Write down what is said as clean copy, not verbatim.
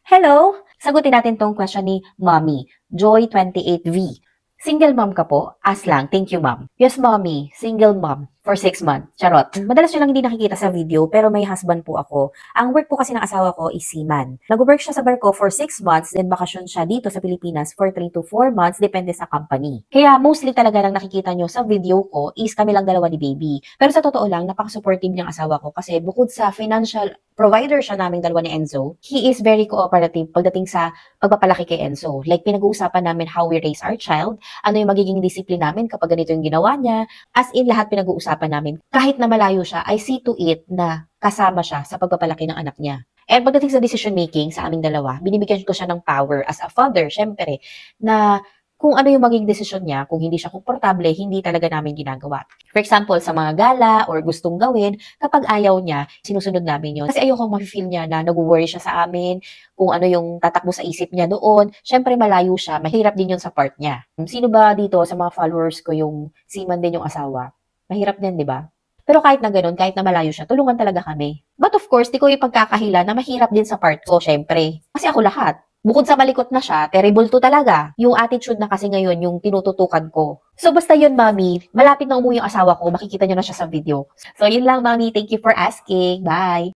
Hello! Sagutin natin tong question ni Mommy, Joy28V. Single mom ka po? As lang. Thank you, ma'am. Yes, mommy. Single mom for 6 months. Charot. Madalas nyo lang hindi nakikita sa video, pero may husband po ako. Ang work po kasi ng asawa ko is seaman. Nag-work siya sa barko for 6 months, then bakasyon siya dito sa Pilipinas for 3 to 4 months, depende sa company. Kaya mostly talaga lang nakikita nyo sa video ko is kami lang dalawa ni baby. Pero sa totoo lang, napaka-supportive niyang asawa ko kasi bukod sa financial provider siya naming dalawa ni Enzo, he is very cooperative pagdating sa pagpapalaki kay Enzo. Like, pinag-uusapan namin how we raise our child, ano yung magiging discipline namin kapag ganito yung ginawa niya. As in, lahat pinag-uusapan namin. Kahit na malayo siya, I see to it na kasama siya sa pagpapalaki ng anak niya. And pagdating sa decision making sa aming dalawa, binibigyan ko siya ng power as a father, syempre, na kung ano yung maging desisyon niya, kung hindi siya komportable, hindi talaga namin ginagawa. For example, sa mga gala or gustong gawin, kapag ayaw niya, sinusunod namin yun. Kasi ayoko ma-feel niya na nag-worry siya sa amin, kung ano yung tatakbo sa isip niya doon. Syempre, malayo siya, mahirap din yun sa part niya. Sino ba dito sa mga followers ko yung seaman din yung asawa? Mahirap din, di ba? Pero kahit na ganun, kahit na malayo siya, tulungan talaga kami. But of course, di ko ipagkakahila na mahirap din sa part ko, syempre. Kasi ako lahat. Bukod sa malikot na siya, terrible to talaga. Yung attitude na kasi ngayon, yung tinututukan ko. So basta yun, mami, malapit na umuwi yung asawa ko, makikita nyo na siya sa video. So yun lang, mami. Thank you for asking. Bye!